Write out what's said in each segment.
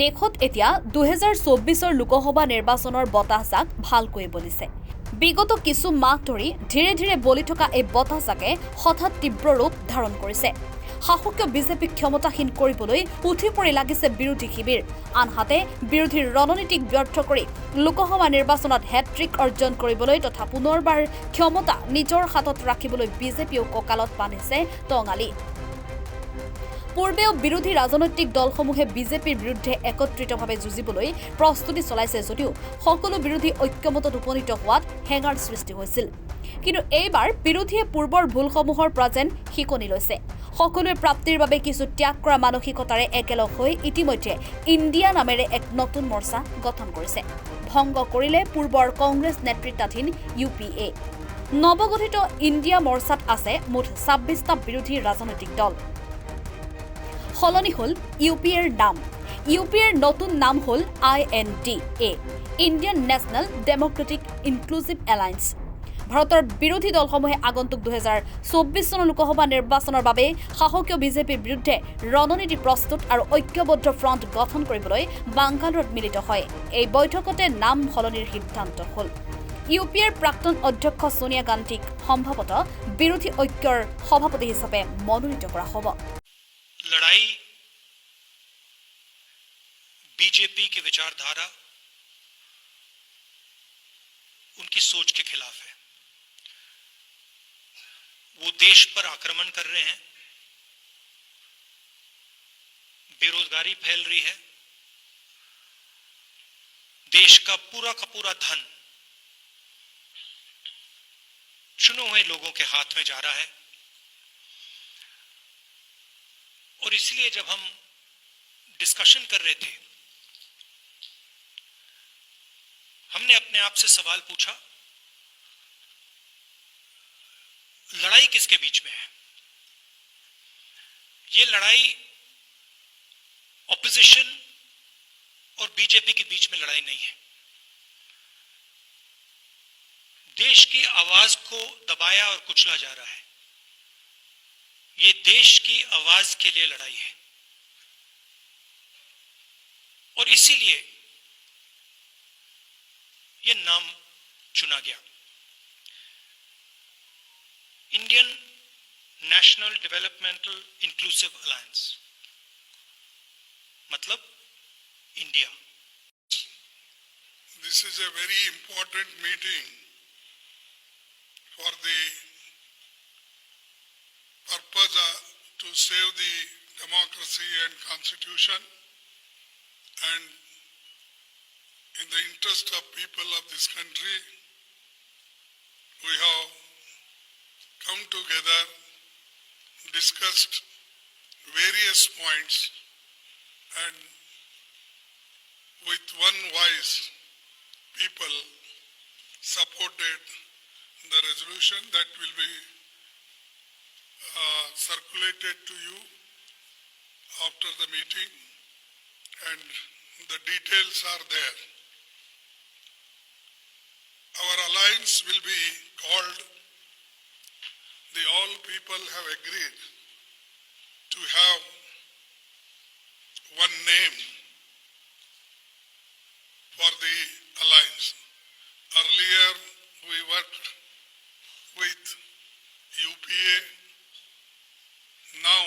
দেশত এতিয়া 2024 লোকসভা নিৰ্বাচনৰ বতাহজাক ভালকৈ বলিছে। বিগত কিছু মাহ ধৰি ধীৰে ধীৰে বলি থকা এই বতাহজাকে হঠাৎ তীব্ৰ ৰূপ ধাৰণ কৰিছে। শাসকীয় বিজেপি ক্ষমতাহীন কৰিবলৈ উঠি পৰি লাগিছে বিৰোধী শিবিৰ। আনহাতে বিৰোধীৰ ৰণনীতিক ব্যৰ্থ কৰি লোকসভা নিৰ্বাচনত হেট্ৰিক অৰ্জন কৰিবলৈ তথা পুনৰবাৰ ক্ষমতা নিজৰ হাতত ৰাখিবলৈ বিজেপিও কঁকালত বান্ধিছে টঙালি। পূৰ্বেও বিৰোধী ৰাজনৈতিক দলসমূহে বিজেপিৰ বিৰুদ্ধে একত্ৰিতভাৱে যুঁজিবলৈ প্ৰস্তুতি চলাইছে যদিও সকলো বিৰোধী ঐক্যমতত উপনীত হোৱাত হেঙাৰ সৃষ্টি হৈছিল। কিন্তু এইবাৰ বিৰোধীয়ে পূৰ্বৰ ভুলসমূহৰ পৰা যেন শিকনি লৈছে। সকলোৱে প্ৰাপ্তিৰ বাবে কিছু ত্যাগ কৰা মানসিকতাৰে একেলগ হৈ ইতিমধ্যে ইণ্ডিয়া নামেৰে এক নতুন মৰ্চা গঠন কৰিছে। ভংগ কৰিলে পূৰ্বৰ কংগ্ৰেছ নেতৃত্বাধীন UPA। নৱগঠিত ইণ্ডিয়া মৰ্চাত আছে মুঠ 26টা বিৰোধী ৰাজনৈতিক দল। সলনি হল UPAৰ নাম। UPAৰ নতুন নাম হল INDA, Indian national democratic inclusive alliance. ভাৰতৰ বিৰোধী দলসমূহে আগন্তুক 2024 চনৰ লোকসভা নিৰ্বাচনৰ বাবে শাসকীয় বিজেপিৰ বিৰুদ্ধে ৰণনীতি প্ৰস্তুত আৰু ঐক্যবদ্ধ ফ্ৰণ্ট গঠন কৰিবলৈ বাংগালুৰুত মিলিত হয়। এই বৈঠকতে নাম সলনিৰ সিদ্ধান্ত হল। UPAৰ প্ৰাক্তন অধ্যক্ষ সোনিয়া গান্ধীক সম্ভৱতঃ বিৰোধী ঐক্যৰ সভাপতি হিচাপে মনোনীত কৰা হ'ব। लड़ाई बीजेपी की विचारधारा, उनकी सोच के खिलाफ है। वो देश पर आक्रमण कर रहे हैं, बेरोजगारी फैल रही है, देश का पूरा धन चुने हुए लोगों के हाथ में जा रहा है। और इसलिए जब हम डिस्कशन कर रहे थे, हमने अपने आप से सवाल पूछा, लड़ाई किसके बीच में है? ये लड़ाई ऑपोजिशन और बीजेपी के बीच में लड़ाई नहीं है। देश की आवाज को दबाया और कुचला जा रहा है। ये देश की आवाज के लिए लड़ाई है और इसीलिए ये नाम चुना गया, Indian national developmental inclusive alliance, मतलब India. This is a very important meeting for the purpose to save the democracy and constitution, and in the interest of people of this country, we have come together, discussed various points, and with one voice people supported the resolution that will be circulated to you after the meeting, and the details are there. Our alliance will be called, the all people have agreed to have one name for the alliance. Earlier we worked with UPA. Now,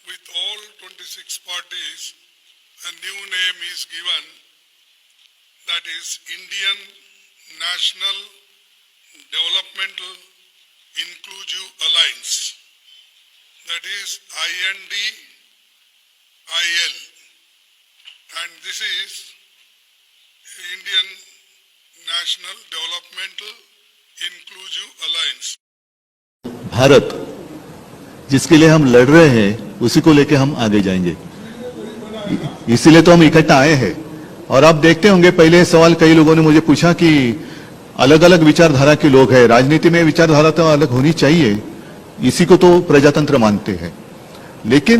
with all 26 parties, a new name is given, that is Indian National Developmental Inclusive Alliance, that is INDIL, and this is Indian National Developmental Inclusive Alliance. Bharat जिसके लिए हम लड़ रहे हैं, उसी को लेकर हम आगे जाएंगे। इसीलिए तो हम इकट्ठा आए हैं। और आप देखते होंगे, पहले सवाल कई लोगों ने मुझे पूछा कि अलग अलग विचारधारा के लोग हैं, राजनीति में विचारधारा तो अलग होनी चाहिए, इसी को तो प्रजातंत्र मानते हैं। लेकिन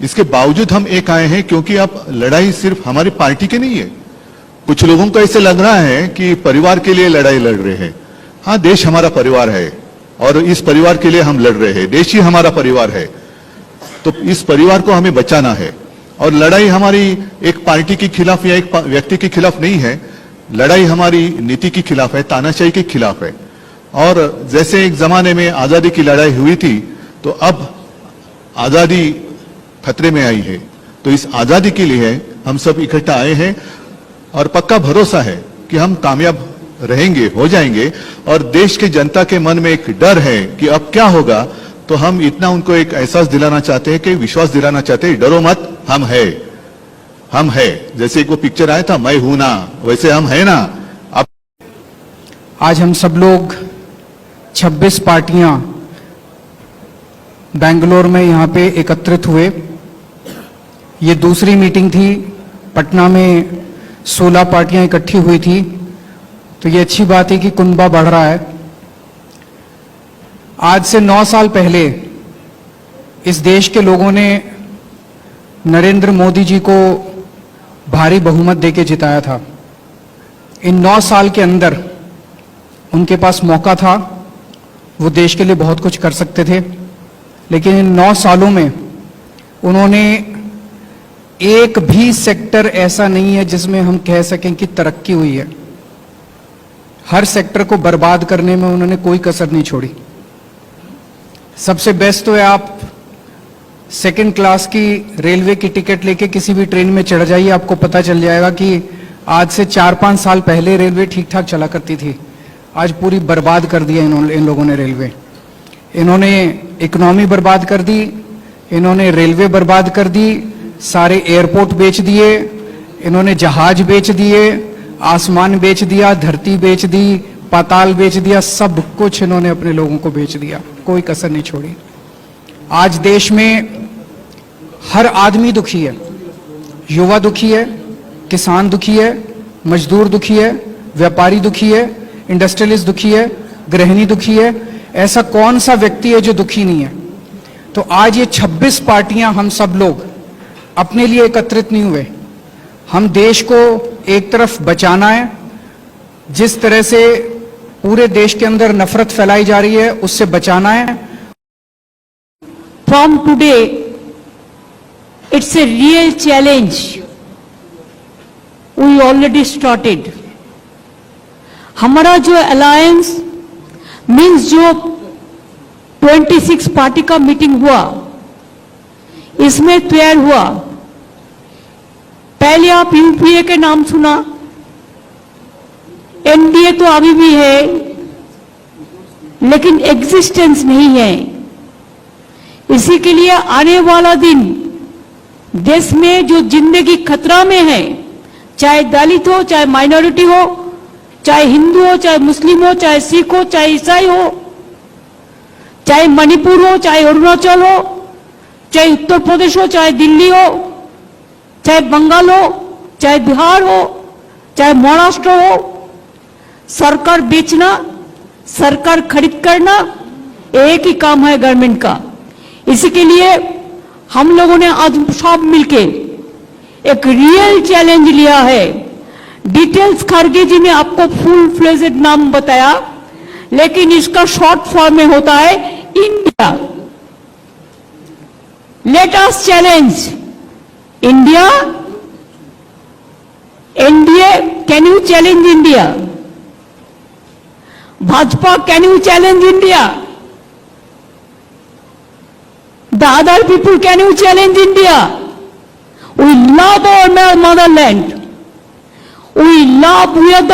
इसके बावजूद हम एक आए हैं क्योंकि अब लड़ाई सिर्फ हमारी पार्टी की नहीं है। कुछ लोगों को ऐसे लग रहा है कि परिवार के लिए लड़ाई लड़ रहे हैं। हाँ, देश हमारा परिवार है और इस परिवार के लिए हम लड़ रहे हैं। देश ही हमारा परिवार है, तो इस परिवार को हमें बचाना है। और लड़ाई हमारी एक पार्टी के खिलाफ या एक व्यक्ति के खिलाफ नहीं है, लड़ाई हमारी नीति के खिलाफ है, तानाशाही के खिलाफ है। और जैसे एक जमाने में आजादी की लड़ाई हुई थी, तो अब आजादी खतरे में आई है। तो इस आजादी के लिए हम सब इकट्ठा आए हैं और पक्का भरोसा है कि हम कामयाब रहेंगे, हो जाएंगे। और देश की जनता के मन में एक डर है कि अब क्या होगा, तो हम इतना उनको एक एहसास दिलाना चाहते हैं, कि विश्वास दिलाना चाहते हैं, डरो मत, हम है। जैसे एक वो पिक्चर आया था, मैं हूं ना, वैसे हम है ना। अब आज हम सब लोग 26 पार्टियां बेंगलोर में यहाँ पे एकत्रित हुए। ये दूसरी मीटिंग थी, पटना में 16 पार्टियां इकट्ठी हुई थी। तो ये अच्छी बात है कि कुनबा बढ़ रहा है। आज से 9 साल पहले इस देश के लोगों ने नरेंद्र मोदी जी को भारी बहुमत देके जिताया था। इन 9 साल के अंदर उनके पास मौका था, वो देश के लिए बहुत कुछ कर सकते थे, लेकिन इन 9 सालों में उन्होंने एक भी सेक्टर ऐसा नहीं है जिसमें हम कह सकें कि तरक्की हुई है। हर सेक्टर को बर्बाद करने में उन्होंने कोई कसर नहीं छोड़ी। सबसे बेस्ट तो है आप सेकंड क्लास की रेलवे की टिकट लेके किसी भी ट्रेन में चढ़ जाइए, आपको पता चल जाएगा कि आज से 4-5 साल पहले रेलवे ठीक ठाक चला करती थी, आज पूरी बर्बाद कर दिया इन लोगों ने रेलवे। इन्होंने इकोनॉमी बर्बाद कर दी, इन्होंने रेलवे बर्बाद कर दी, सारे एयरपोर्ट बेच दिए, इन्होंने जहाज बेच दिए, आसमान बेच दिया, धरती बेच दी, पाताल बेच दिया, सब कुछ इन्होंने अपने लोगों को बेच दिया, कोई कसर नहीं छोड़ी। आज देश में हर आदमी दुखी है, युवा दुखी है, किसान दुखी है, मजदूर दुखी है, व्यापारी दुखी है, इंडस्ट्रियलिस्ट दुखी है, गृहिणी दुखी है। ऐसा कौन सा व्यक्ति है जो दुखी नहीं है? तो आज ये 26 पार्टियां हम सब लोग अपने लिए एकत्रित नहीं हुए। हम देश को एक तरफ बचाना है, जिस तरह से पूरे देश के अंदर नफरत फैलाई जा रही है उससे बचाना है। From today, it's a real challenge. We already started. हमारा जो अलायंस मीन्स जो 26 पार्टी का मीटिंग हुआ, इसमें तैयार हुआ। पहले आप यूपीए के नाम सुना, एनडीए तो अभी भी है लेकिन एग्जिस्टेंस नहीं है। इसी के लिए आने वाला दिन देश में जो जिंदगी खतरा में है, चाहे दलित हो, चाहे माइनॉरिटी हो, चाहे हिंदू हो, चाहे मुस्लिम हो, चाहे सिख हो, चाहे ईसाई हो, चाहे मणिपुर हो, चाहे अरुणाचल हो, चाहे उत्तर प्रदेश हो, चाहे दिल्ली हो, चाहे बंगाल हो, चाहे बिहार हो, चाहे महाराष्ट्र हो, सरकार बेचना, सरकार खरीद करना एक ही काम है गवर्नमेंट का। इसी के लिए हम लोगों ने आज सब मिलके एक रियल चैलेंज लिया है। डिटेल्स खड़गे जी ने आपको फुल फ्लेजेड नाम बताया, लेकिन इसका शॉर्ट फॉर्म में होता है India. Let us challenge India. NDA, can you challenge India? Bhajpa, can you challenge India? The other people, can you challenge India? We love our motherland. We are the